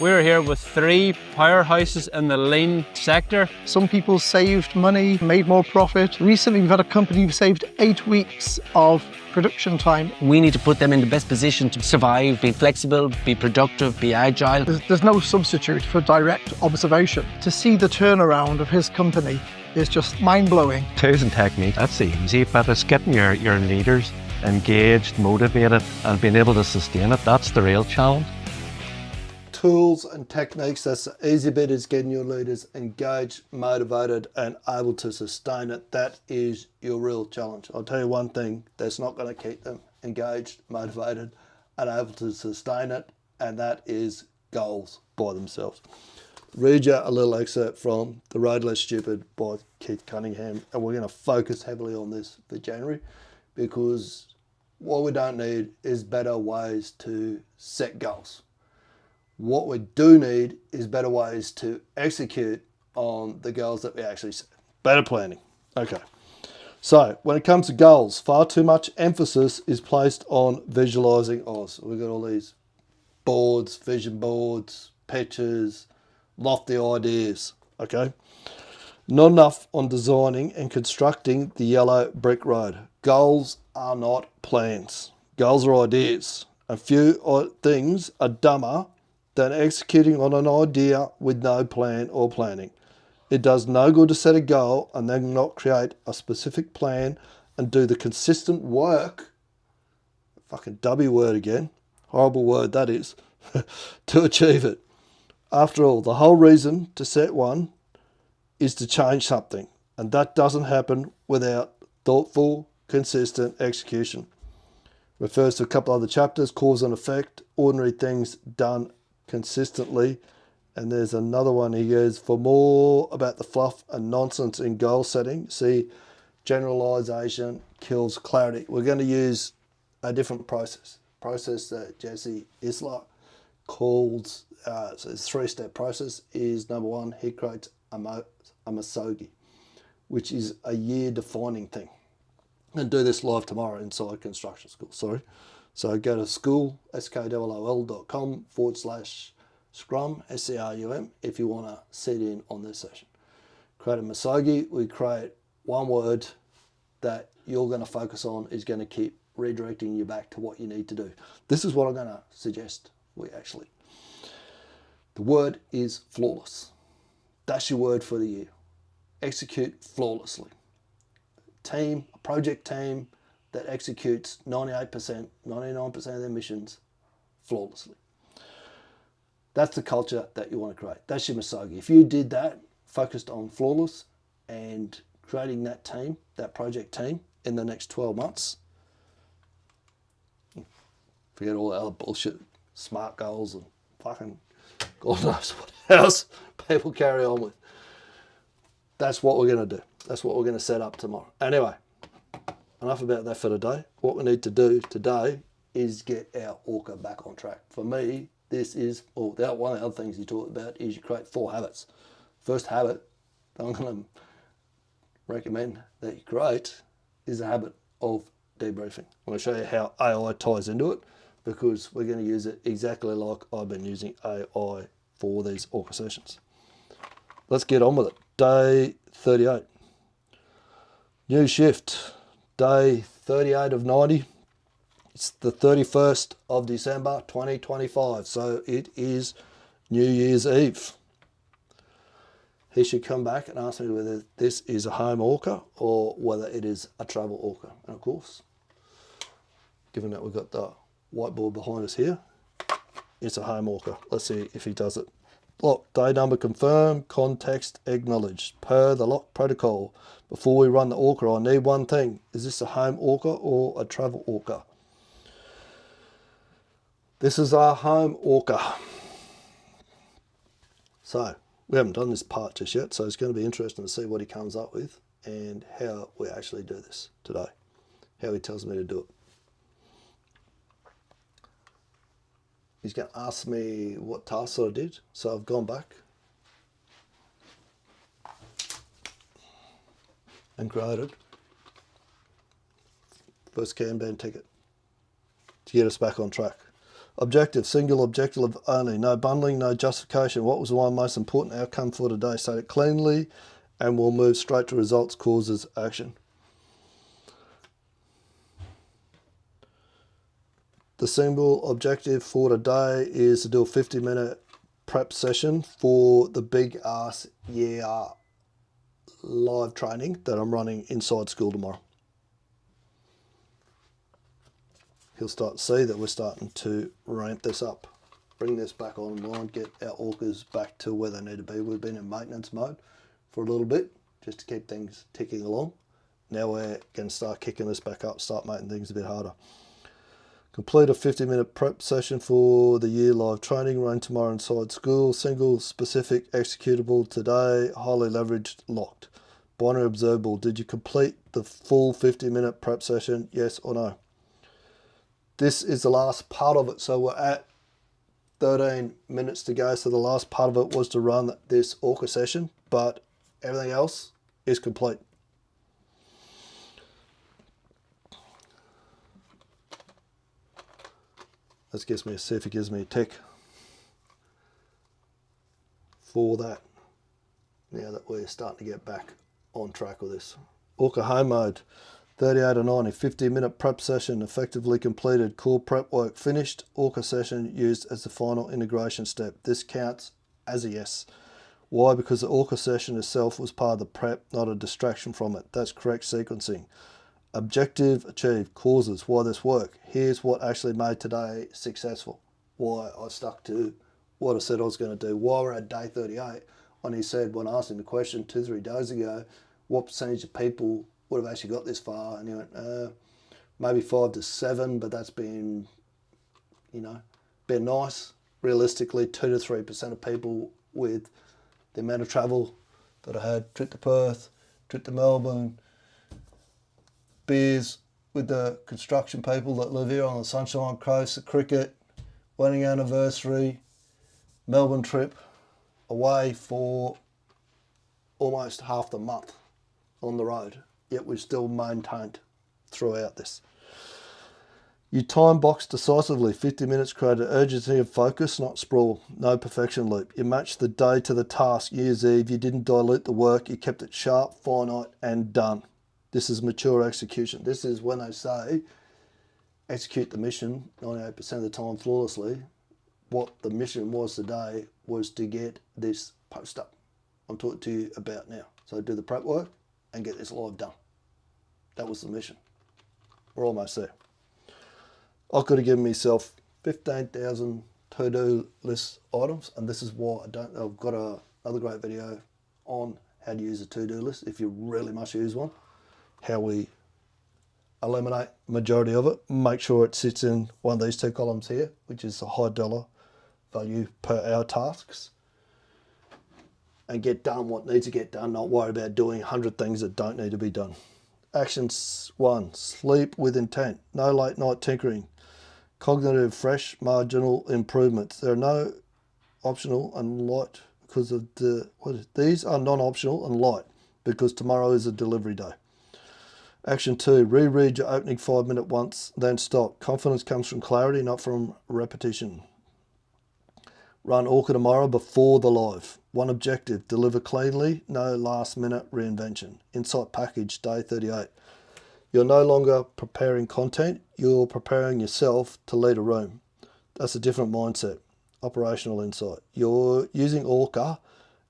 We're here with 3 powerhouses in the lean sector. Some people saved money, made more profit. Recently, we've had a company who saved 8 weeks of production time. We need to put them in the best position to survive, be flexible, be productive, be agile. There's no substitute for direct observation. To see the turnaround of his company is just mind-blowing. Tools and technique, that's the easy bit. It's getting your leaders engaged, motivated, and being able to sustain it. That's the real challenge. Tools and techniques, that's the easy bit, is getting your leaders engaged, motivated, and able to sustain it. That is your real challenge. I'll tell you one thing that's not going to keep them engaged, motivated, and able to sustain it, and that is goals by themselves. Read you a little excerpt from The Road Less Stupid by Keith Cunningham, and we're going to focus heavily on this for January, because what we don't need is better ways to set goals. What we do need is better ways to execute on the goals that we actually set. Better planning. Okay. So when it comes to goals, far too much emphasis is placed on visualizing. Oh, so we've got all these boards, vision boards, pictures, lofty ideas. Okay. Not enough on designing and constructing the yellow brick road. Goals are not plans. Goals are ideas. A few things are dumber than executing on an idea with no plan or planning. It does no good to set a goal and then not create a specific plan and do the consistent work, fucking W word again, horrible word that is, to achieve it. After all, the whole reason to set one is to change something, and that doesn't happen without thoughtful, consistent execution. Refers to a couple other chapters, cause and effect, ordinary things done consistently, and there's another one he goes, for more about the fluff and nonsense in goal setting, see generalization kills clarity. We're going to use a different process that Jesse Isler calls, so it's a 3-step process. Is number 1, he creates a misogi, which is a year defining thing. I'm going to do this live tomorrow inside Construction School, sorry. So go to Skool, skool.com/scrum, SCRUM, if you want to sit in on this session. Create a misogi. We create one word that you're going to focus on is going to keep redirecting you back to what you need to do. This is what I'm going to suggest we actually. The word is flawless. That's your word for the year. Execute flawlessly. Team, a project team that executes 98%, 99% of their missions flawlessly. That's the culture that you want to create. That's your misogi. If you did that, focused on flawless and creating that team, that project team in the next 12 months, forget all the other bullshit, SMART goals and fucking God knows what else people carry on with. That's what we're going to do. That's what we're going to set up tomorrow. Anyway, enough about that for today. What we need to do today is get our ORCA back on track. For me, this is, one of the other things you talk about is you create 4 habits. First habit that I'm going to recommend that you create is a habit of debriefing. I'm going to show you how AI ties into it, because we're going to use it exactly like I've been using AI for these ORCA sessions. Let's get on with it. Day 38. New shift. Day 38 of 90. It's the 31st of December 2025. So it is New Year's Eve. He should come back and ask me whether this is a home ORCA or whether it is a travel ORCA. And of course, given that we've got the whiteboard behind us here, it's a home ORCA. Let's see if he does it. Lock, day number confirmed, context acknowledged. Per the lock protocol, before we run the ORCA, I need one thing. Is this a home ORCA or a travel ORCA? This is our home ORCA. So, we haven't done this part just yet, so it's going to be interesting to see what he comes up with and how we actually do this today. How he tells me to do it. He's going to ask me what tasks I did. So I've gone back and created first Kanban ticket to get us back on track. Objective, single objective only. No bundling, no justification. What was the one most important outcome for today? State it cleanly and we'll move straight to results, causes, action. The single objective for today is to do a 50-minute prep session for the big ass live training that I'm running inside Skool tomorrow. He'll start to see that we're starting to ramp this up, bring this back online, get our orcas back to where they need to be. We've been in maintenance mode for a little bit just to keep things ticking along. Now we're going to start kicking this back up, start making things a bit harder. Complete a 50-minute prep session for the year live training, run tomorrow inside Skool. Single, specific, executable today, highly leveraged, locked. Binary observable. Did you complete the full 50-minute prep session? Yes or no? This is the last part of it. So we're at 13 minutes to go. So the last part of it was to run this ORCA session, but everything else is complete. Let's see if it gives me a tick for that. Now that we're starting to get back on track with this. ORCA home mode, 38 or 90, 50-minute prep session effectively completed. Core prep work finished. ORCA session used as the final integration step. This counts as a yes. Why? Because the ORCA session itself was part of the prep, not a distraction from it. That's correct sequencing. Objective achieved, causes, why this work. Here's what actually made today successful. Why I stuck to what I said I was going to do. Why we're at day 38, when he said, when I asked him the question 2-3 days ago, what percentage of people would have actually got this far? And he went, maybe 5 to 7, but that's been, been nice. Realistically, 2 to 3% of people with the amount of travel that I had, trip to Perth, trip to Melbourne, beers with the construction people that live here on the Sunshine Coast, the cricket, wedding anniversary, Melbourne trip, away for almost half the month on the road, yet we've still maintained throughout this. You time box decisively, 50 minutes created urgency of focus, not sprawl, no perfection loop. You matched the day to the task, New Year's Eve, you didn't dilute the work, you kept it sharp, finite and done. This is mature execution. This is when I say execute the mission 98% of the time flawlessly. What the mission was today was to get this post up I'm talking to you about now. So do the prep work and get this live done. That was the mission. We're almost there. I could have given myself 15,000 to-do list items, and this is why I've got another great video on how to use a to-do list if you really must use one. How we eliminate majority of it. Make sure it sits in one of these two columns here, which is the high dollar value per hour tasks, and get done what needs to get done, not worry about doing 100 things that don't need to be done. Actions 1, sleep with intent, no late night tinkering, cognitive fresh marginal improvements. There are no optional and light because of these are non-optional and light because tomorrow is a delivery day. Action 2, reread your opening 5-minute once, then stop. Confidence comes from clarity, not from repetition. Run ORCA tomorrow before the live. One objective, deliver cleanly, no last minute reinvention. Insight package, day 38. You're no longer preparing content, you're preparing yourself to lead a room. That's a different mindset. Operational insight. You're using ORCA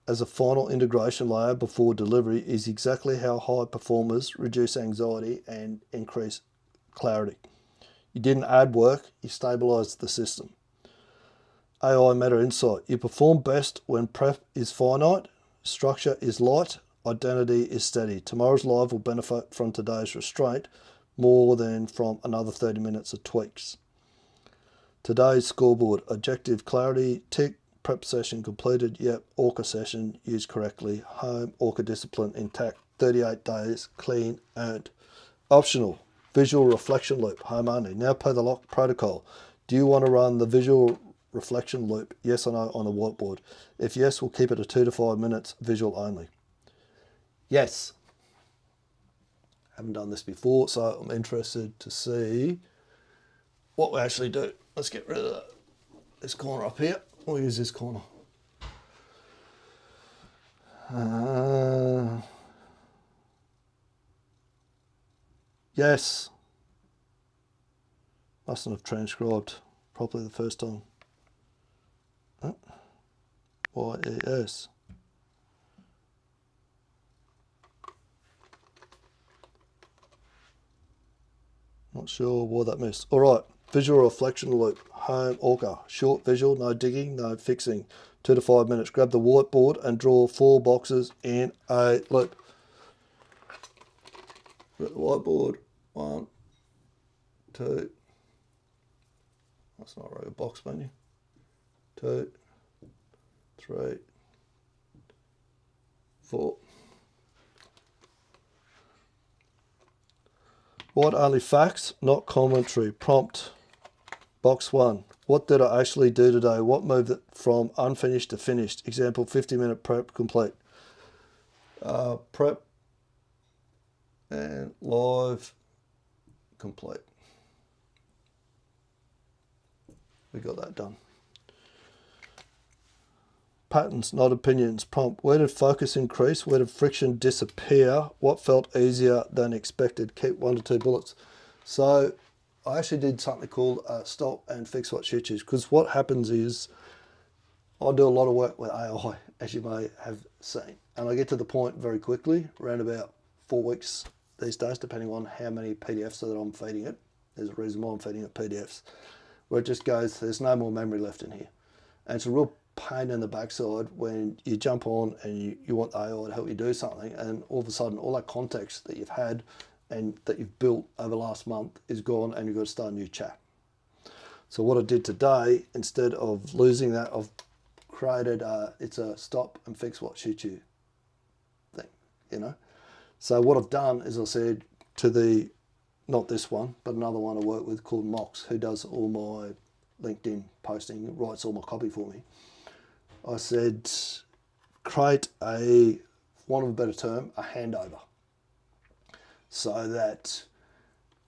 as a final integration layer before delivery is exactly how high performers reduce anxiety and increase clarity. You didn't add work, you stabilized the system. AI meta insight. You perform best when prep is finite, structure is light, identity is steady. Tomorrow's live will benefit from today's restraint more than from another 30 minutes of tweaks. Today's scoreboard. Objective clarity, tick. Prep session completed, yep. ORCA session used correctly. Home, ORCA discipline intact. 38 days, clean, earned. Optional, visual reflection loop, home only. Now play the lock protocol. Do you want to run the visual reflection loop, yes or no, on the whiteboard? If yes, we'll keep it at 2 to 5 minutes, visual only. Yes. Haven't done this before, so I'm interested to see what we actually do. Let's get rid of that. this corner up here. We'll use this corner. Yes. Mustn't have transcribed properly the first time. Y-E-S. Not sure why that missed. All right, visual reflection loop, home ORCA, short visual, no digging, no fixing, 2 to 5 minutes. Grab the whiteboard and draw 4 boxes in a loop. Grab the whiteboard, 1, 2, that's not a regular box menu, 2, 3, 4. What only facts, not commentary. Prompt. Box 1. What did I actually do today? What moved it from unfinished to finished? Example, 50-minute prep complete. Prep and live complete. We got that done. Patterns, not opinions. Prompt. Where did focus increase? Where did friction disappear? What felt easier than expected? Keep 1 to 2 bullets. So I actually did something called stop and fix what shoots you, because what happens is I do a lot of work with AI, as you may have seen, and I get to the point very quickly, around about 4 weeks these days, depending on how many PDFs that I'm feeding it. There's a reason why I'm feeding it PDFs, where it just goes, there's no more memory left in here. And it's a real pain in the backside when you jump on and you want AI to help you do something, and all of a sudden all that context that you've had and that you've built over the last month is gone, and you've got to start a new chat. So what I did today, instead of losing that, I've created it's a stop and fix what shoots you thing, you know. So what I've done is I said to the, not this one, but another one I work with called Mox, who does all my LinkedIn posting, writes all my copy for me. I said, create a, for want of a better term, a handover. So that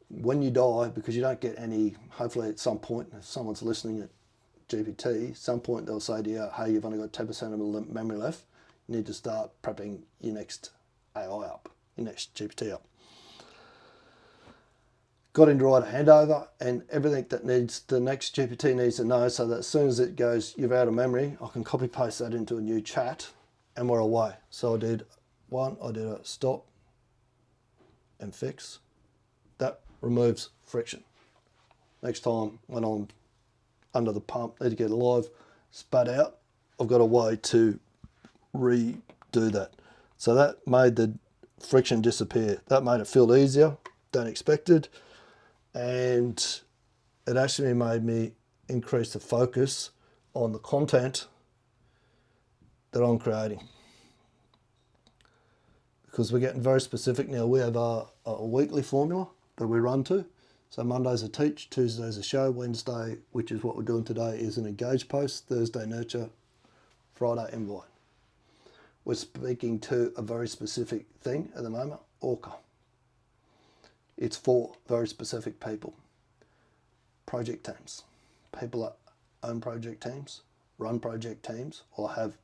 when you die, because you don't get any, hopefully at some point, if someone's listening at GPT, at some point they'll say to you, hey, you've only got 10% of memory left. You need to start prepping your next AI up, your next GPT up. Got him to write a handover and everything that needs, the next GPT needs to know, so that as soon as it goes, you're out of memory, I can copy paste that into a new chat and we're away. So I did one, I did a stop and fix. That removes friction. Next time when I'm under the pump, need to get alive, spat out, I've got a way to redo that. So that made the friction disappear. That made it feel easier than expected. And it actually made me increase the focus on the content that I'm creating. Because we're getting very specific now. We have a weekly formula that we run to. So Monday's a teach, Tuesday's a show, Wednesday, which is what we're doing today, is an engage post, Thursday nurture, Friday invite. We're speaking to a very specific thing at the moment, ORCA. It's for very specific people. Project teams. People that own project teams, run project teams, or have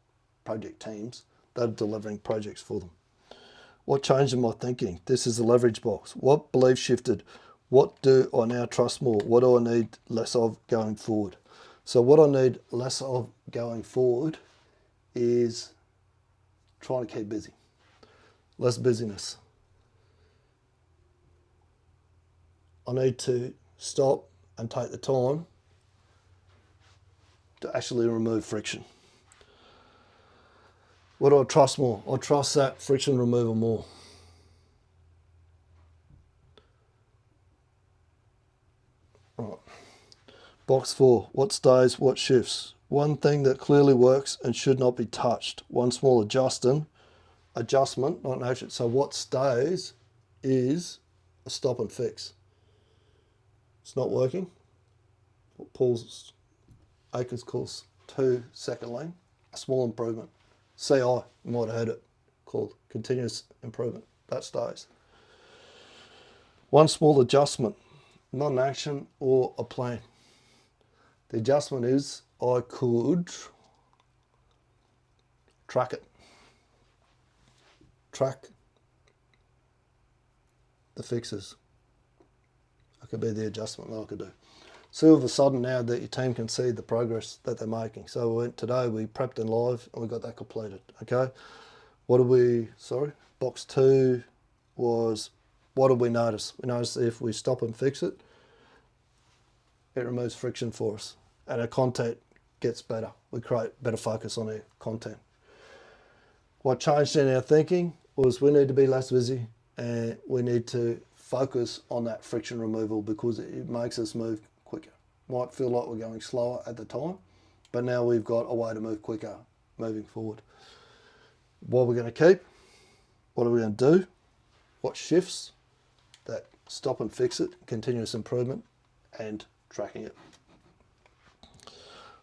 project teams that are delivering projects for them. What changed in my thinking? This is the leverage box. What belief shifted? What do I now trust more? What do I need less of going forward? So what I need less of going forward is trying to keep busy. Less busyness. I need to stop and take the time to actually remove friction. What do I trust more? I trust that friction removal more. Right. Box 4, what stays, what shifts? One thing that clearly works and should not be touched. One small adjustment, not an action. So what stays is a stop and fix. It's not working. What Paul's Akers calls 2-second lane, a small improvement. CI, you might have heard it called continuous improvement. That stays. One small adjustment, not an action or a plan. The adjustment is I could track it. Track the fixes. That could be the adjustment that I could do. So all of a sudden now that your team can see the progress that they're making. So today we prepped in live and we got that completed. Okay. What did we, box 2 was, what did we notice? We noticed if we stop and fix it, it removes friction for us and our content gets better. We create better focus on our content. What changed in our thinking was we need to be less busy and we need to focus on that friction removal because it makes us move quicker. Might feel like we're going slower at the time, but now we've got a way to move quicker moving forward. What we're going to keep, what are we going to do, what shifts, that stop and fix it, continuous improvement, and tracking it.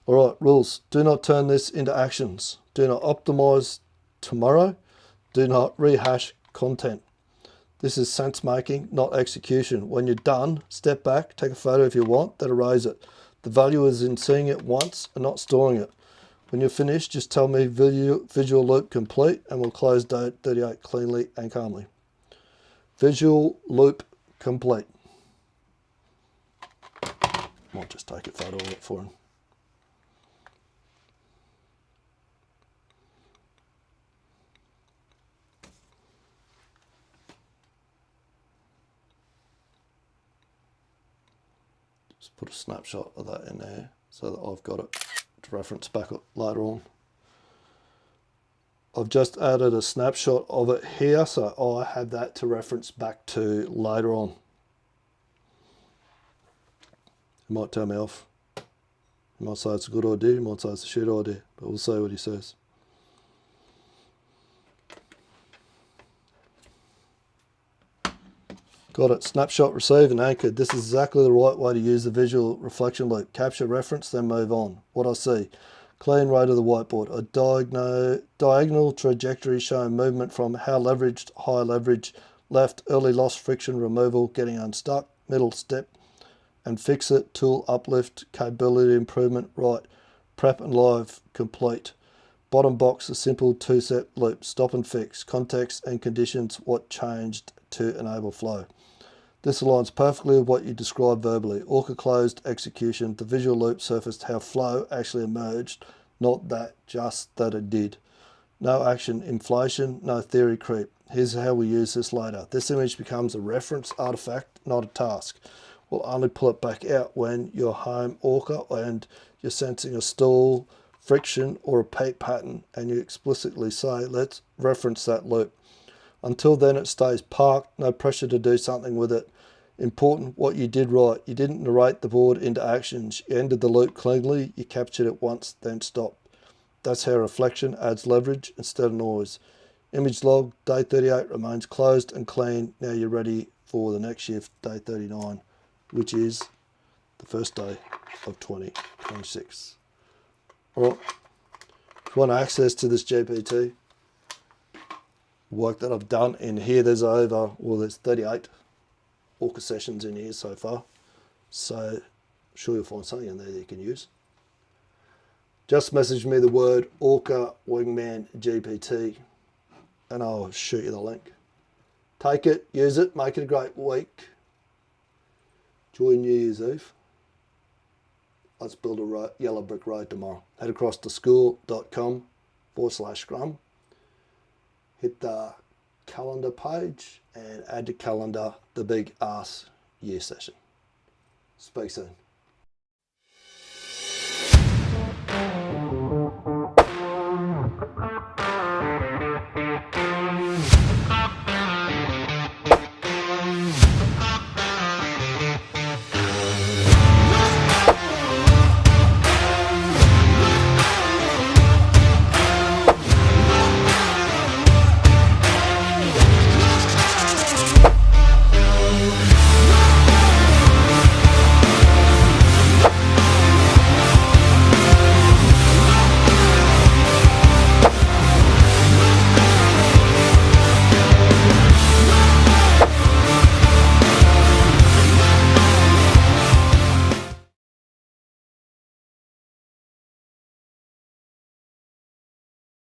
All right, rules. Do not turn this into actions. Do not optimize tomorrow. Do not rehash content. This is sense making, not execution. When you're done, step back, take a photo if you want, then erase it. The value is in seeing it once and not storing it. When you're finished, just tell me visual loop complete and we'll close day 38 cleanly and calmly. Visual loop complete. Might just take a photo of it for him. Just put a snapshot of that in there so that I've got it to reference back up later on. I've just added a snapshot of it here so I have that to reference back to later on. He might tell me off. He might say it's a good idea, he might say it's a shit idea, but we'll see what he says. Got it. Snapshot received and anchored. This is exactly the right way to use the visual reflection loop. Capture reference, then move on. What I see. Clean rate of the whiteboard. A diagonal trajectory showing movement from how leveraged, high leverage, left, early loss friction removal, getting unstuck, middle step, and fix it, tool uplift, capability improvement, right. Prep and live, complete. Bottom box, a simple two-step loop. Stop and fix. Context and conditions, what changed to enable flow. This aligns perfectly with what you described verbally. ORCA closed execution. The visual loop surfaced how flow actually emerged, not that just that it did. No action inflation, no theory creep. Here's how we use this later. This image becomes a reference artifact, not a task. We'll only pull it back out when you're home ORCA and you're sensing a stall, friction, or a peak pattern, and you explicitly say, let's reference that loop. Until then, it stays parked, no pressure to do something with it. Important what you did right. You didn't narrate the board into actions. You ended the loop cleanly. You captured it once, then stopped. That's how reflection adds leverage instead of noise. Image log, day 38 remains closed and clean. Now you're ready for the next shift, day 39, which is the first day of 2026. All right. If you want access to this GPT, work that I've done in here, there's 38 ORCA sessions in here so far. So I'm sure you'll find something in there that you can use. Just message me the word ORCA Wingman GPT and I'll shoot you the link. Take it, use it, make it a great week. Enjoy New Year's Eve. Let's build a yellow brick road tomorrow. Head across to skool.com/scrum. Hit the calendar page and add to calendar the big ass year session. Speak soon.